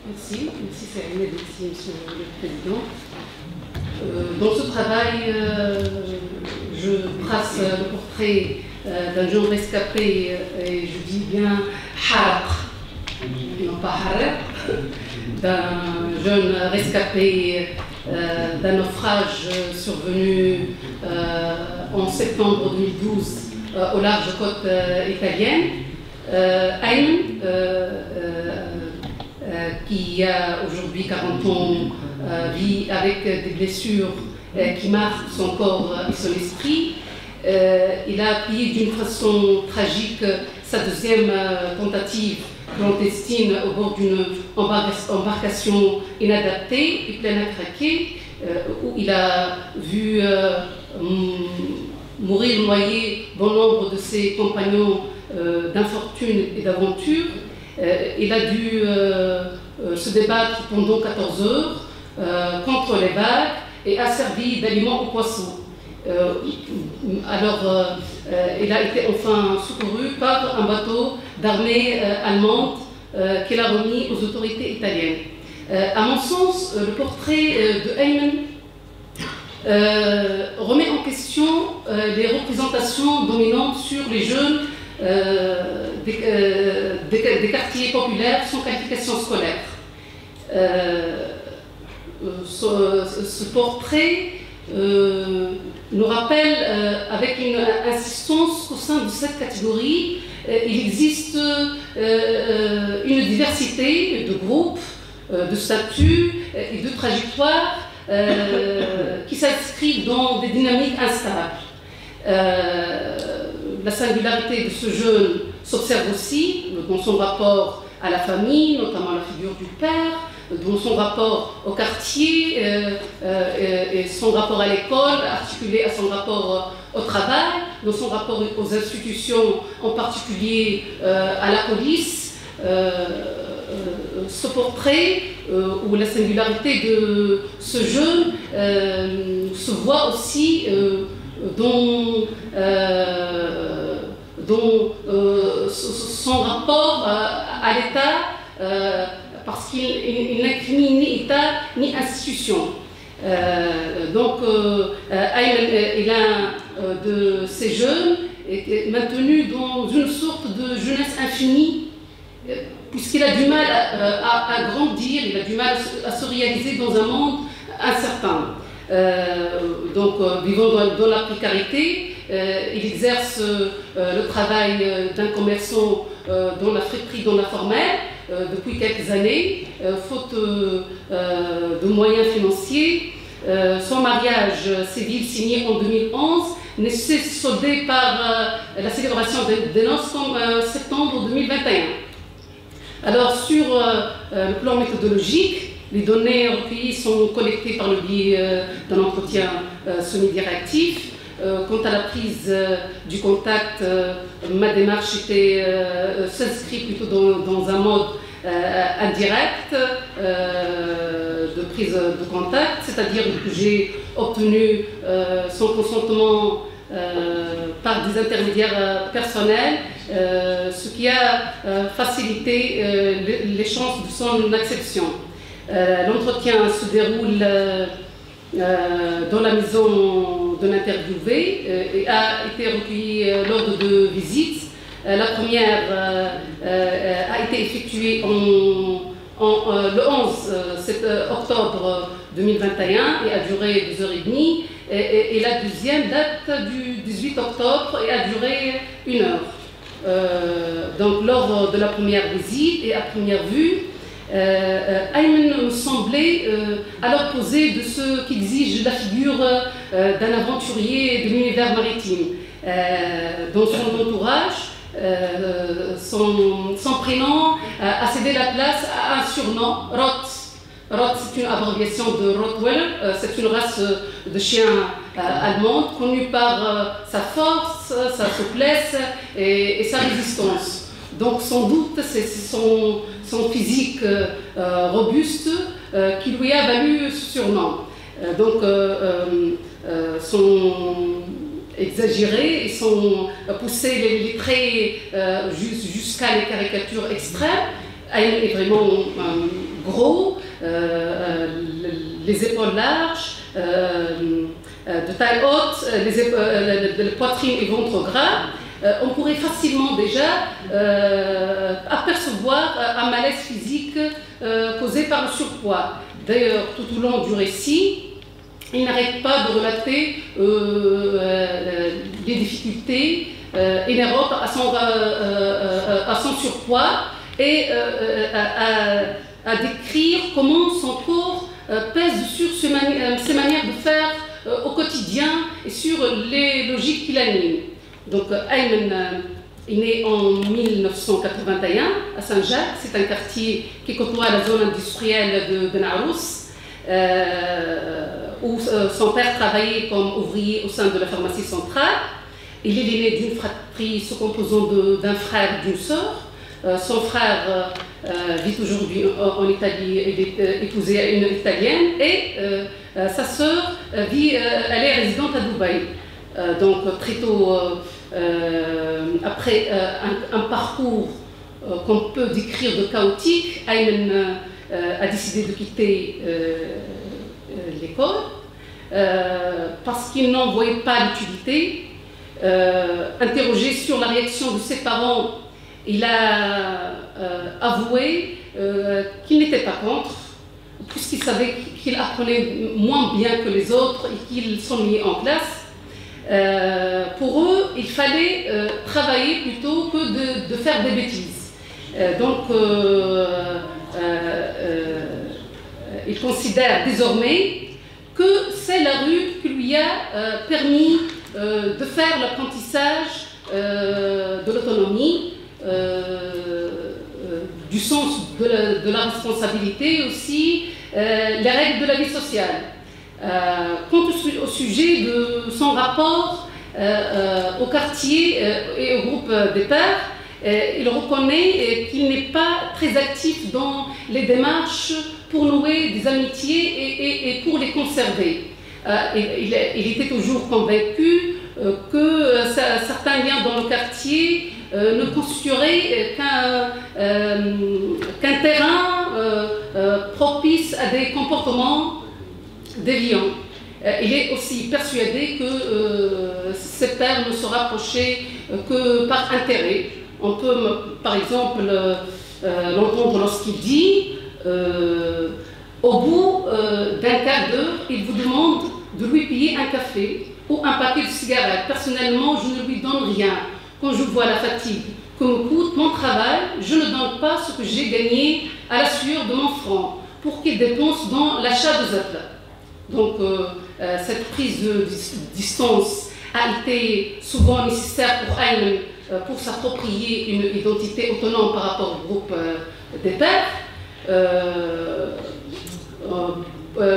Merci, merci Saïd, merci Monsieur le Président. Dans ce travail, je trace le portrait d'un jeune rescapé, et je dis bien haraq, non pas haraq, d'un jeune rescapé d'un naufrage survenu en septembre 2012 au large côte italienne. Ayman, qui a aujourd'hui 40 ans, vit avec des blessures qui marquent son corps et son esprit. Il a appuyé d'une façon tragique sa deuxième tentative clandestine au bord d'une embarcation inadaptée et pleine à craquer, où il a vu mourir noyé bon nombre de ses compagnons d'infortune et d'aventure. Il a dû se débattre pendant 14 heures contre les vagues et a servi d'aliment aux poissons. Alors, il a été enfin secouru par un bateau d'armée allemande qu'il a remis aux autorités italiennes. À mon sens, le portrait de Ayman remet en question les représentations dominantes sur les jeunes des quartiers populaires sans qualification scolaire. Ce portrait nous rappelle avec une insistance qu'au sein de cette catégorie, il existe une diversité de groupes, de statuts et de trajectoires qui s'inscrivent dans des dynamiques instables. La singularité de ce jeune s'observe aussi dans son rapport à la famille, notamment la figure du père, dans son rapport au quartier et son rapport à l'école, articulé à son rapport au travail, dans son rapport aux institutions, en particulier à la police. Ce portrait, où la singularité de ce jeune se voit aussi dans son rapport à l'État, parce qu'il n'incrimine ni État ni institution. Donc, Ayman est l'un de ces jeunes maintenu dans une sorte de jeunesse infinie, puisqu'il a du mal à grandir, il a du mal à se réaliser dans un monde incertain. Donc, vivant dans la précarité, il exerce le travail d'un commerçant dans la friperie, dans l'informel, depuis quelques années, faute de moyens financiers. Son mariage civil signé en 2011 ne s'est soldé par la célébration des noces en septembre 2021. Alors, sur le plan méthodologique, les données recueillies sont collectées par le biais d'un entretien semi-directif. Quant à la prise du contact, ma démarche s'inscrit plutôt dans un mode indirect de prise de contact, c'est-à-dire que j'ai obtenu son consentement par des intermédiaires personnels, ce qui a facilité les chances de son acception. L'entretien se déroule dans la maison de l'interviewé et a été recueilli lors de 2 visites. La première a été effectuée le 11 octobre 2021 et a duré 2h30. Et la deuxième date du 18 octobre et a duré 1 heure. Donc, lors de la première visite et à première vue, Ayman me semblait à l'opposé de ce qu'exige la figure d'un aventurier de l'univers maritime. Dans son entourage, son prénom a cédé la place à un surnom, Rot. Rot, c'est une abréviation de Rottweiler, c'est une race de chiens allemande connue par sa force, sa souplesse et sa résistance. Donc, sans doute, c'est son physique robuste qui lui a valu ce surnom. Donc, son exagéré et son pousser les traits jusqu'à les caricatures extrêmes. Ayman est vraiment un gros, les épaules larges, de taille haute, les poitrines et ventre gras, on pourrait facilement déjà apercevoir un malaise physique causé par le surpoids. D'ailleurs, tout au long du récit, il n'arrête pas de relater les difficultés inhérentes à son surpoids et à décrire comment son corps pèse sur ses manières de faire au quotidien et sur les logiques qui l'animent. Donc Ayman est né en 1981 à Saint-Jacques. C'est un quartier qui côtoie la zone industrielle de Ben Arous, où son père travaillait comme ouvrier au sein de la pharmacie centrale. Il est l'aîné d'une fratrie se composant d'un frère et d'une sœur. Son frère vit aujourd'hui en Italie, il est épousé à une Italienne, et sa sœur elle est résidente à Dubaï. Donc très tôt, après un parcours qu'on peut décrire de chaotique, Ayman a décidé de quitter l'école parce qu'il n'en voyait pas l'utilité. Interrogé sur la réaction de ses parents, il a avoué qu'il n'était pas contre, puisqu'il savait qu'il apprenait moins bien que les autres et qu'il s'ennuyait en classe. Pour eux, il fallait travailler plutôt que de faire des bêtises. Donc, il considère désormais que c'est la rue qui lui a permis de faire l'apprentissage de l'autonomie, du sens de la responsabilité aussi, les règles de la vie sociale. Quant au sujet de son rapport au quartier et au groupe des pairs, il reconnaît qu'il n'est pas très actif dans les démarches pour nouer des amitiés et pour les conserver. Il était toujours convaincu que certains liens dans le quartier ne constitueraient qu'un terrain propice à des comportements déviants. Il est aussi persuadé que ses pairs ne se rapprochaient que par intérêt. On peut, par exemple, l'entendre lorsqu'il dit au bout d'un quart d'heure, il vous demande de lui payer un café ou un paquet de cigarettes. Personnellement, je ne lui donne rien. Quand je vois la fatigue que me coûte mon travail, je ne donne pas ce que j'ai gagné à la sueur de mon front pour qu'il dépense dans l'achat de Zafla. Donc, cette prise de distance a été souvent nécessaire pour Ayman pour s'approprier une identité autonome par rapport au groupe des pairs.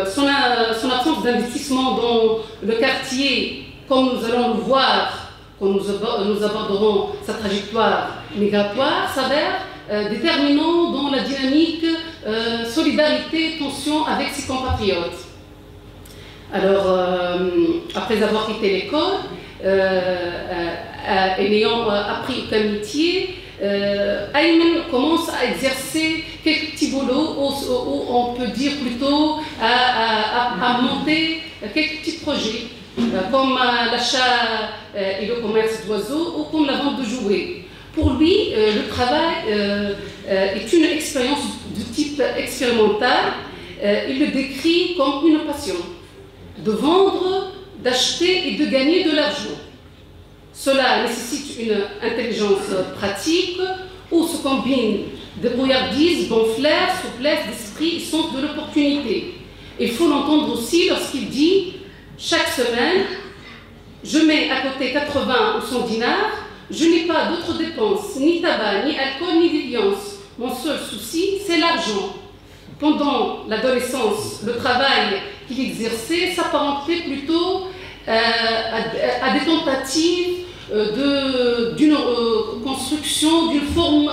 Son absence d'investissement dans le quartier, comme nous allons le voir quand nous aborderons sa trajectoire migratoire, s'avère déterminant dans la dynamique solidarité, tension avec ses compatriotes. Alors, après avoir quitté l'école, et n'ayant appris aucun métier, Ayman commence à exercer quelques petits boulots où on peut dire plutôt à monter quelques petits projets, comme l'achat et le commerce d'oiseaux ou comme la vente de jouets. Pour lui, le travail est une expérience de type expérimental. Il le décrit comme une passion, de vendre, d'acheter et de gagner de l'argent. Cela nécessite une intelligence pratique où se combinent débrouillardise, bon flair, souplesse d'esprit et sens de l'opportunité. Il faut l'entendre aussi lorsqu'il dit « Chaque semaine, je mets à côté 80 ou 100 dinars, je n'ai pas d'autres dépenses, ni tabac, ni alcool, ni déviance. Mon seul souci, c'est l'argent. » Pendant l'adolescence, le travail qu'il exerçait s'apparentait plutôt à des tentatives d'une construction d'une forme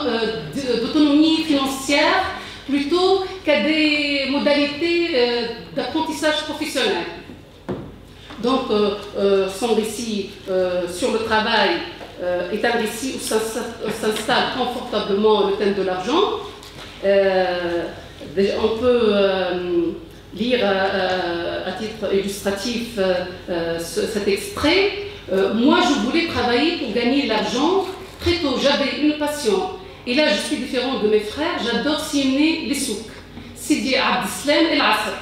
d'autonomie financière plutôt qu'à des modalités d'apprentissage professionnel. Donc, son récit sur le travail est un récit où s'installe confortablement le thème de l'argent. On peut lire à titre illustratif cet extrait. Moi, je voulais travailler pour gagner l'argent. Très tôt, j'avais une passion. Et là, je suis différente de mes frères. J'adore sillonner les souks. Sidi Abd Salam El Asr.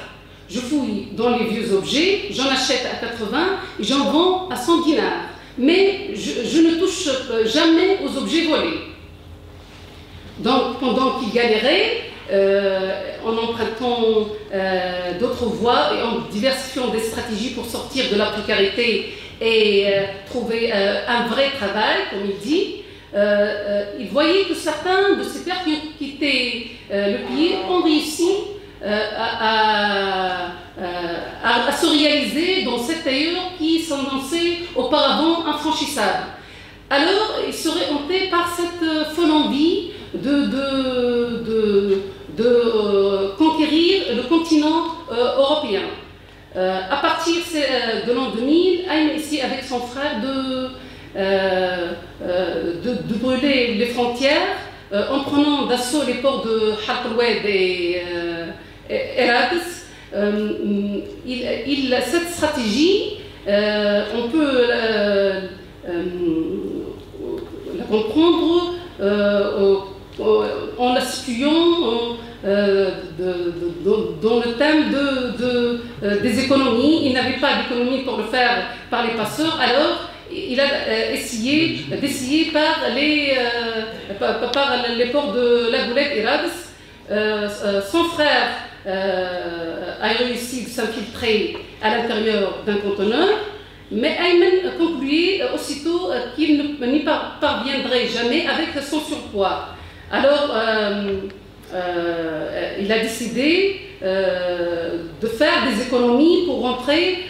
Je fouille dans les vieux objets, j'en achète à 80 et j'en vends à 100 dinars. Mais je ne touche jamais aux objets volés. Donc, pendant qu'il galérait, en empruntant d'autres voies et en diversifiant des stratégies pour sortir de la précarité et trouver un vrai travail, comme il dit, il voyait que certains de ses pères qui ont quitté le pays ont réussi à se réaliser dans cette tailleur qui s'annonçait auparavant infranchissable. Alors, il serait hanté par cette folle envie de conquérir le continent européen. À partir de l'an 2000, Ayman ici avec son frère de brûler les frontières en prenant d'assaut les ports de Harb el-Oued et Herakles. Cette stratégie, on peut la comprendre en la situant dans le thème des économies. Il n'avait pas d'économie pour le faire par les passeurs, alors il a essayé par les ports de la Goulette et Rads. Son frère a réussi de s'infiltrer à l'intérieur d'un conteneur, mais Ayman concluait aussitôt qu'il n'y parviendrait jamais avec son surpoids. Alors, il a décidé de faire des économies pour retenter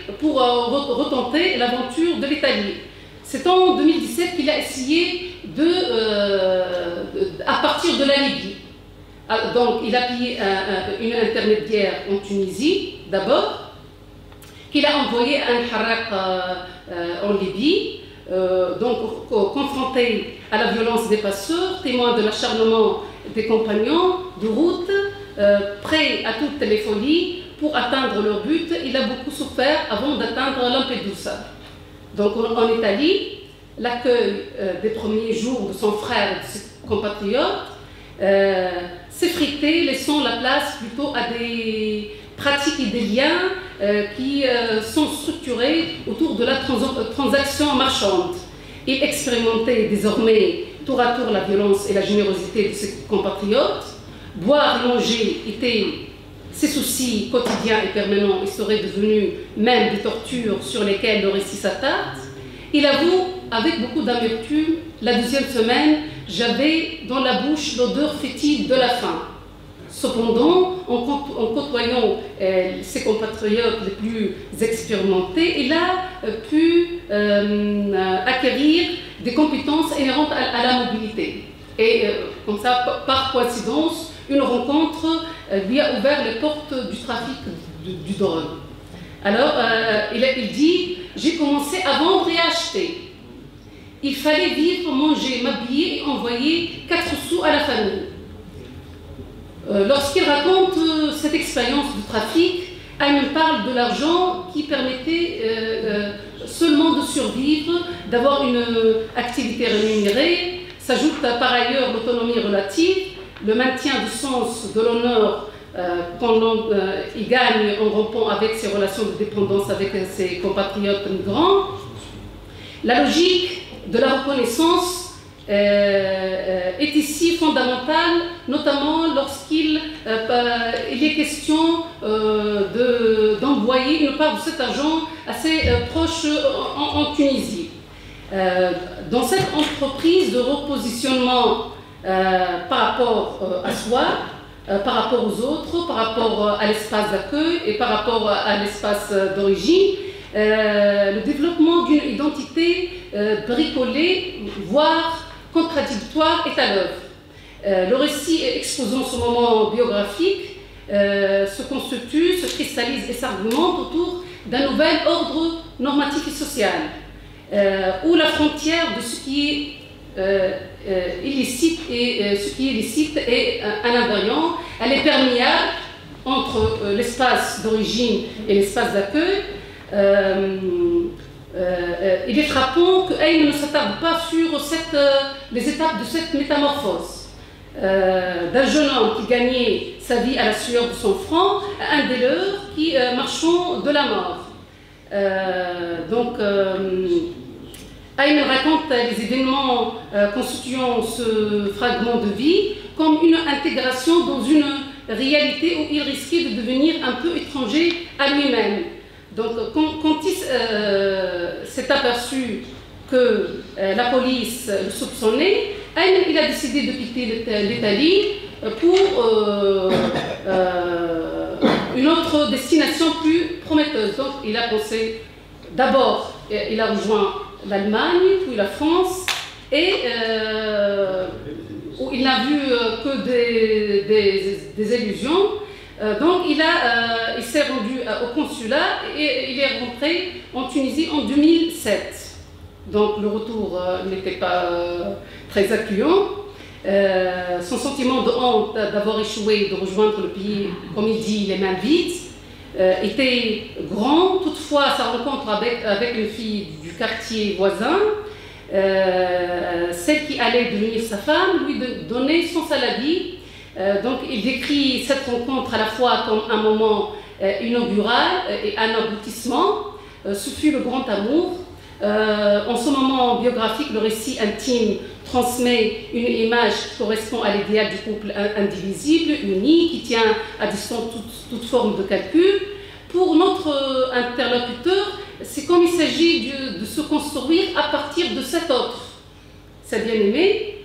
l'aventure de l'Italie. C'est en 2017 qu'il a essayé à partir de la Libye. Donc, il a payé une intermédiaire en Tunisie, d'abord, qu'il a envoyé à un harak en Libye, donc confronté à la violence des passeurs, témoin de l'acharnement des compagnons de route, prêts à toutes les folies pour atteindre leur but. Il a beaucoup souffert avant d'atteindre Lampedusa. Donc en Italie, l'accueil des premiers jours de son frère et de ses compatriotes s'effritait, laissant la place plutôt à des pratiques et des liens qui sont structurés autour de la transaction marchande. Il expérimentait désormais tour à tour la violence et la générosité de ses compatriotes. Boire et manger étaient ses soucis quotidiens et permanents et seraient devenus même des tortures sur lesquelles le récit s'attarde. Il avoue avec beaucoup d'amertume: la deuxième semaine, j'avais dans la bouche l'odeur fétide de la faim. Cependant, en côtoyant ses compatriotes les plus expérimentés, il a pu acquérir des compétences inhérentes à la mobilité. Et comme ça, par coïncidence, une rencontre lui a ouvert les portes du trafic du drogue. Alors, il dit: j'ai commencé à vendre et à acheter. Il fallait vivre, manger, m'habiller et envoyer 4 sous à la famille. Lorsqu'il raconte cette expérience du trafic, Ayman parle de l'argent qui permettait seulement de survivre, d'avoir une activité rémunérée. S'ajoute par ailleurs l'autonomie relative, le maintien du sens de l'honneur il gagne en rompant avec ses relations de dépendance avec ses compatriotes migrants. La logique de la reconnaissance est ici fondamentale, notamment lorsqu'il est question d'envoyer une part de cet argent à ses proches en Tunisie. Dans cette entreprise de repositionnement par rapport à soi, par rapport aux autres, par rapport à l'espace d'accueil et par rapport à l'espace d'origine, le développement d'une identité bricolée, voire contradictoire, est à l'œuvre. Le récit exposant ce moment biographique se constitue, se cristallise et s'argumente autour d'un nouvel ordre normatif et social, où la frontière de ce qui est illicite et ce qui est licite est un invariant. Elle est perméable entre l'espace d'origine et l'espace d'accueil. Il est frappant qu'Aïm ne s'attarde pas sur les étapes de cette métamorphose. D'un jeune homme qui gagnait sa vie à la sueur de son front à un des leurs qui marchant de la mort. Aïm raconte les événements constituant ce fragment de vie comme une intégration dans une réalité où il risquait de devenir un peu étranger à lui-même. Donc, quand il s'est aperçu que la police le soupçonnait, il a décidé de quitter l'Italie pour une autre destination plus prometteuse. Donc, il a pensé, d'abord, il a rejoint l'Allemagne, puis la France, et où il n'a vu que des illusions. Donc il s'est rendu au consulat et il est rentré en Tunisie en 2007. Donc le retour n'était pas très accueillant. Son sentiment de honte d'avoir échoué, de rejoindre le pays, comme il dit, les mains vides, était grand. Toutefois, sa rencontre avec une fille du quartier voisin, celle qui allait devenir sa femme, lui donnait sens à la vie. Donc il décrit cette rencontre à la fois comme un moment inaugural et un aboutissement. Ce fut le grand amour. En ce moment biographique, le récit intime transmet une image qui correspond à l'idéal du couple indivisible, uni, qui tient à distance toute forme de calcul. Pour notre interlocuteur, c'est comme il s'agit de se construire à partir de cet autre, sa bien-aimée.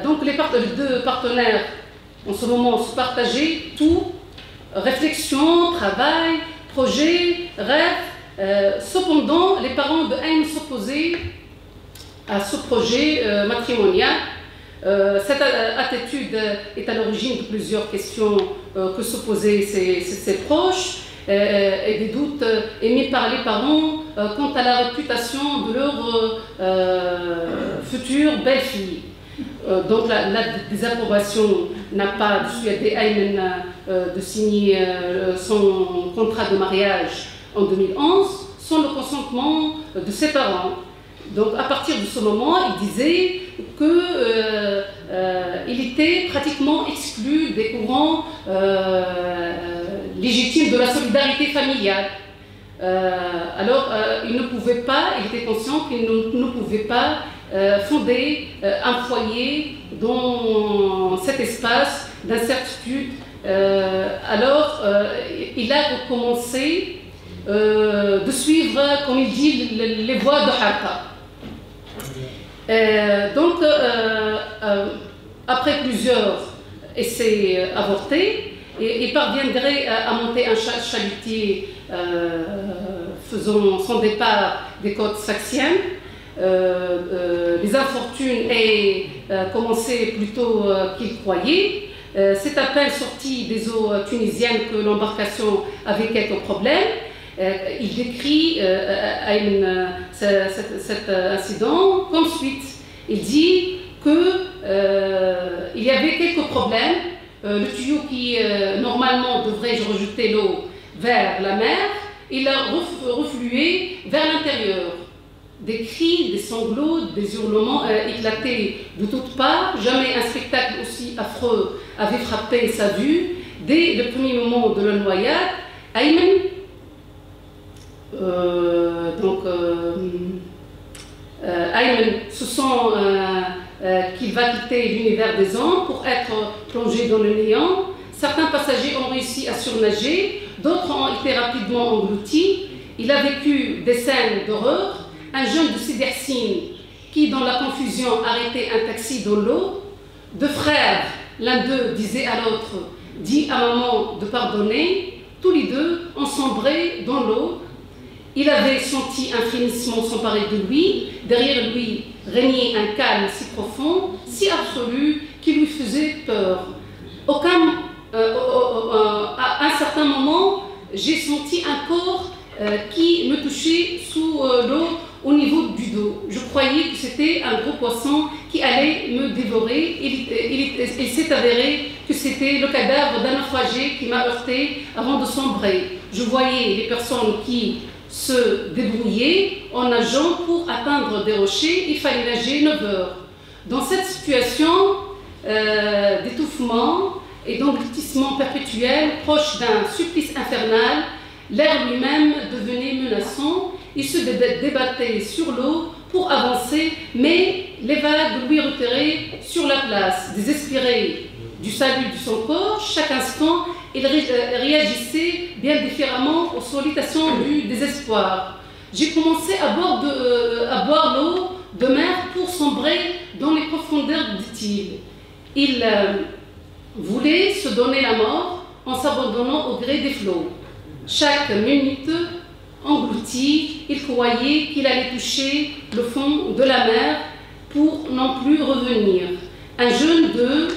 Donc les deux partenaires en ce moment se partageaient tout, réflexion, travail, projet, rêve. Cependant, les parents de Aïm s'opposaient à ce projet matrimonial. Cette attitude est à l'origine de plusieurs questions que se posaient ses proches et des doutes émis par les parents quant à la réputation de leur future belle-fille. Donc la désapprobation n'a pas dissuadé Aïm de signer son contrat de mariage en 2011 sans le consentement de ses parents. Donc à partir de ce moment, il disait qu'il était pratiquement exclu des courants légitimes de la solidarité familiale. Alors il ne pouvait pas, il était conscient qu'il ne pouvait pas fonder un foyer dans cet espace d'incertitude. Alors il a recommencé de suivre, comme il dit, les voies de Harqa. Après plusieurs essais avortés, il parviendrait à monter un chalutier faisant son départ des côtes saxiennes. Les infortunes aient commencé plus tôt qu'il croyait. C'est à peine sorti des eaux tunisiennes que l'embarcation avait quelques problèmes. Il décrit cet incident comme suite. Il dit qu'il y avait quelques problèmes. Le tuyau qui normalement devrait rejeter l'eau vers la mer, il a reflué vers l'intérieur. Des cris, des sanglots, des hurlements éclatés de toutes parts. Jamais un spectacle aussi affreux avait frappé sa vue. Dès le premier moment de la noyade, Aïm se sent qu'il va quitter l'univers des hommes pour être plongé dans le néant. Certains passagers ont réussi à surnager, d'autres ont été rapidement engloutis. Il a vécu des scènes d'horreur. Un jeune de Sidersine qui, dans la confusion, arrêtait un taxi dans l'eau. Deux frères, l'un d'eux disait à l'autre, dit à maman de pardonner. Tous les deux ont sombré dans l'eau. Il avait senti un frémissement s'emparer de lui. Derrière lui régnait un calme si profond, si absolu, qui lui faisait peur. À un certain moment, j'ai senti un corps qui me touchait sous l'eau au niveau du dos. Je croyais que c'était un gros poisson qui allait me dévorer. Il s'est avéré que c'était le cadavre d'un naufragé qui m'a heurté avant de sombrer. Je voyais les personnes qui se débrouillaient en nageant pour atteindre des rochers. Il fallait nager 9 heures. Dans cette situation d'étouffement et d'engloutissement perpétuel, proche d'un supplice infernal, l'air lui-même devenait menaçant. Il se débattait sur l'eau pour avancer, mais les vagues lui retiraient sur la place. Désespéré du salut de son corps, chaque instant, il réagissait bien différemment aux sollicitations du désespoir. J'ai commencé à boire l'eau de mer pour sombrer dans les profondeurs, dit-il. Il voulait se donner la mort en s'abandonnant au gré des flots. Chaque minute englouti, il croyait qu'il allait toucher le fond de la mer pour non plus revenir. Un jeune de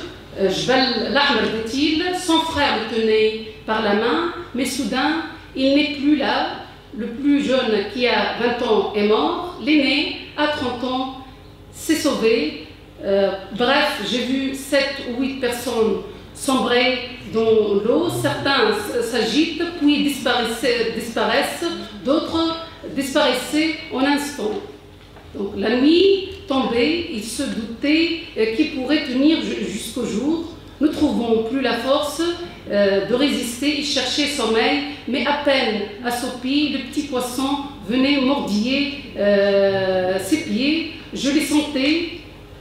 Jbal l'Ahmer, dit-il, son frère le tenait par la main, mais soudain, il n'est plus là. Le plus jeune, qui a 20 ans, est mort. L'aîné, à 30 ans, s'est sauvé. Bref, j'ai vu 7 ou 8 personnes sombrer dans l'eau. Certains s'agitent, puis disparaissent, d'autres disparaissaient en un instant. Donc, la nuit tombée, il se doutait qu'il pourrait tenir jusqu'au jour. Ne trouvant plus la force de résister, il cherchait sommeil, mais à peine assoupi, le petit poisson venait mordiller ses pieds. Je les sentais.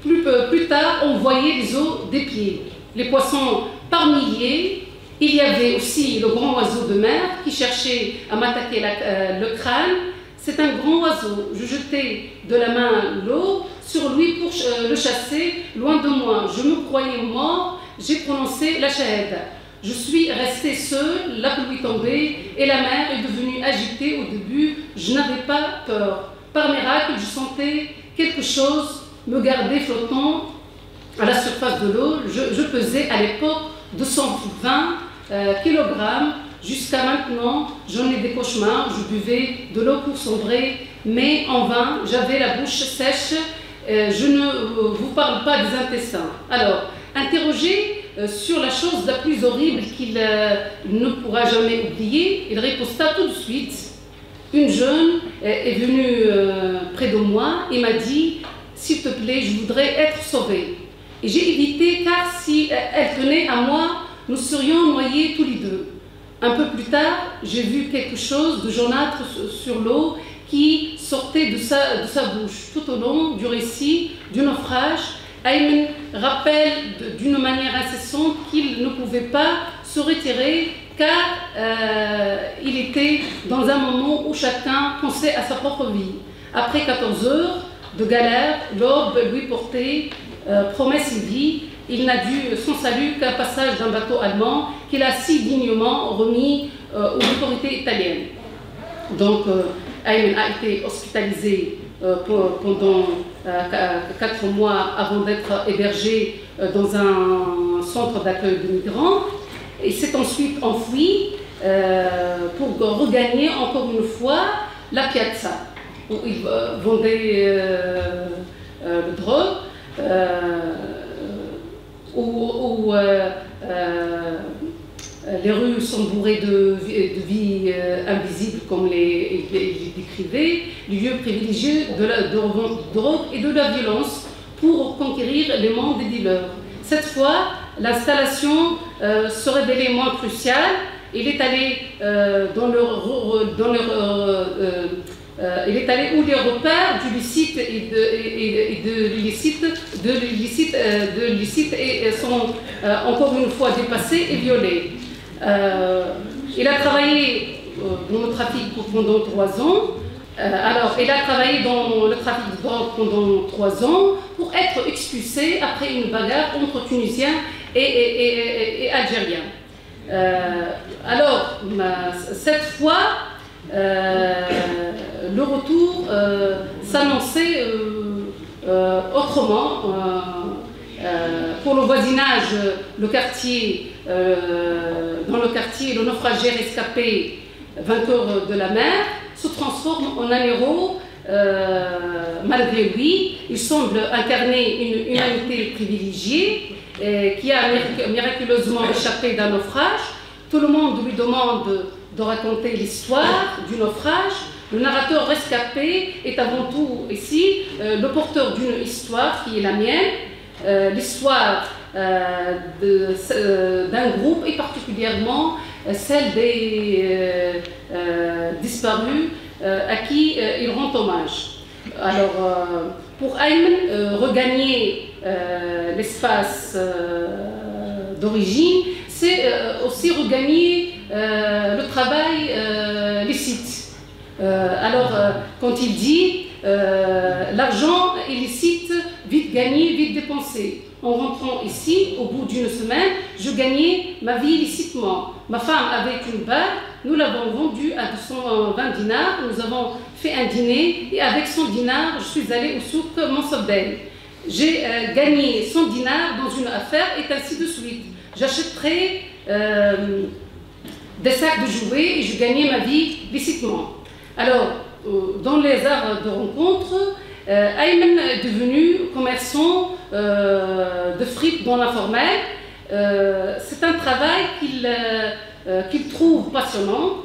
Plus tard, on voyait les os des pieds. Les poissons par milliers. Il y avait aussi le grand oiseau de mer qui cherchait à m'attaquer le crâne. C'est un grand oiseau. Je jetais de la main l'eau sur lui pour le chasser loin de moi. Je me croyais mort. J'ai prononcé la shahada. Je suis restée seule, la pluie tombait et la mer est devenue agitée. Au début, je n'avais pas peur. Par miracle, je sentais quelque chose me garder flottant à la surface de l'eau. Je pesais à l'époque 220 kg. Jusqu'à maintenant, j'en ai des cauchemars. Je buvais de l'eau pour sombrer, mais en vain, j'avais la bouche sèche. Je ne vous parle pas des intestins. Alors, interrogé sur la chose la plus horrible qu'il ne pourra jamais oublier, il riposta tout de suite. Une jeune est venue près de moi et m'a dit « S'il te plaît, je voudrais être sauvée ». Et j'ai évité car si elle tenait à moi, nous serions noyés tous les deux. Un peu plus tard, j'ai vu quelque chose de jaunâtre sur l'eau qui sortait de sa bouche. Tout au long du récit du naufrage, Ayman rappelle d'une manière incessante qu'il ne pouvait pas se retirer car il était dans un moment où chacun pensait à sa propre vie. Après 14 heures de galère, l'aube lui portait promesse et vie. Il n'a dû son salut qu'un passage d'un bateau allemand qu'il a si dignement remis aux autorités italiennes. Donc, Ayman a été hospitalisé pendant 4 mois avant d'être hébergé dans un centre d'accueil de migrants. Il s'est ensuite enfoui pour regagner encore une fois la piazza où il vendait le drogue, où les rues sont bourrées de vie invisible, comme il décrivait, le lieu privilégié de la drogue et de la violence pour conquérir les mondes des dealers. Cette fois, l'installation se révélait moins cruciale. Il est allé il est allé où les repères du licite et de l'illicite sont encore une fois dépassés et violés. Il a travaillé dans le trafic pendant 3 ans. Il a travaillé dans le trafic de drogue pendant 3 ans pour être expulsé après une bagarre entre Tunisiens et Algériens. Cette fois, le retour s'annonçait autrement. Pour le voisinage, dans le quartier, le naufragé rescapé, vainqueur de la mer, se transforme en un héros malgré lui, il semble incarner une humanité privilégiée qui a miraculeusement échappé d'un naufrage. Tout le monde lui demande de raconter l'histoire du naufrage. Le narrateur rescapé est avant tout ici le porteur d'une histoire qui est la mienne, l'histoire d'un groupe et particulièrement celle des disparus à qui il rend hommage. Alors, pour Ayman, regagner l'espace d'origine, c'est aussi regagner le travail licite. Alors, quand il dit l'argent illicite, vite gagné, vite dépensé. En rentrant ici, au bout d'une semaine, je gagnais ma vie licitement. Ma femme avait une bague, nous l'avons vendue à 220 dinars, nous avons fait un dîner et avec 100 dinars, je suis allée au souk Mansobel. J'ai gagné 100 dinars dans une affaire et ainsi de suite. J'achèterai des sacs de jouets et je gagnais ma vie licitement. Alors, dans les arts de rencontre, Ayman est devenu commerçant de frites dans l'informel. C'est un travail qu'il trouve passionnant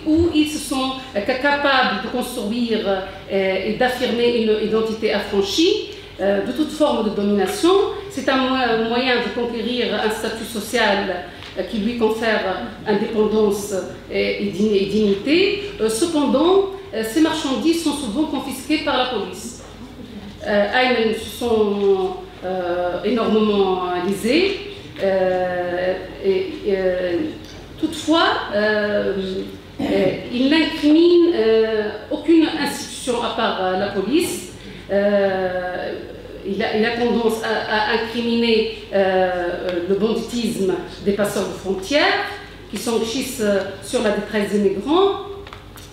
où ils se sont capables de construire et d'affirmer une identité affranchie de toute forme de domination. C'est un moyen de conquérir un statut social qui lui confère indépendance et dignité. Cependant, ces marchandises sont souvent confisquées par la police. Ayman se sont énormément lésés. Toutefois, il n'incrimine aucune institution à part la police. Il a tendance à incriminer le banditisme des passeurs de frontières qui s'enrichissent sur la détresse des migrants,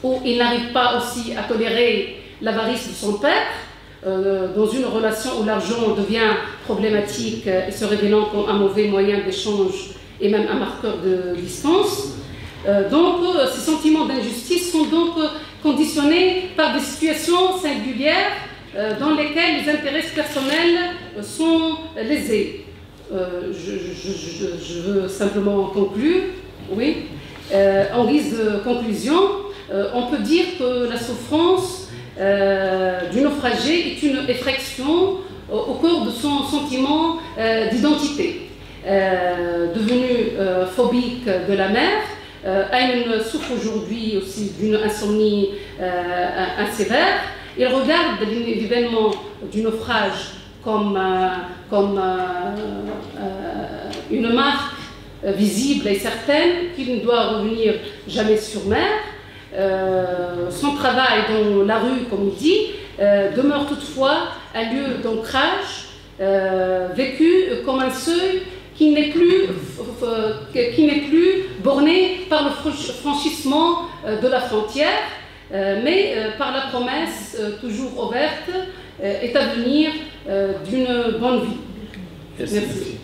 où il n'arrive pas aussi à tolérer l'avarice de son père, dans une relation où l'argent devient problématique et se révélant comme un mauvais moyen d'échange et même un marqueur de distance. Donc, ces sentiments d'injustice sont donc conditionnés par des situations singulières dans lesquelles les intérêts personnels sont lésés. Je veux simplement conclure. Oui. En guise de conclusion, on peut dire que la souffrance du naufragé est une effraction au cœur de son sentiment d'identité. Devenu phobique de la mer, Ayman souffre aujourd'hui aussi d'une insomnie sévère. Il regarde l'événement du naufrage comme une marque visible et certaine qu'il ne doit revenir jamais sur mer. Son travail dans la rue, comme il dit, demeure toutefois un lieu d'ancrage, vécu comme un seuil qui n'est plus borné par le franchissement de la frontière, mais par la promesse toujours ouverte et à venir d'une bonne vie. Merci.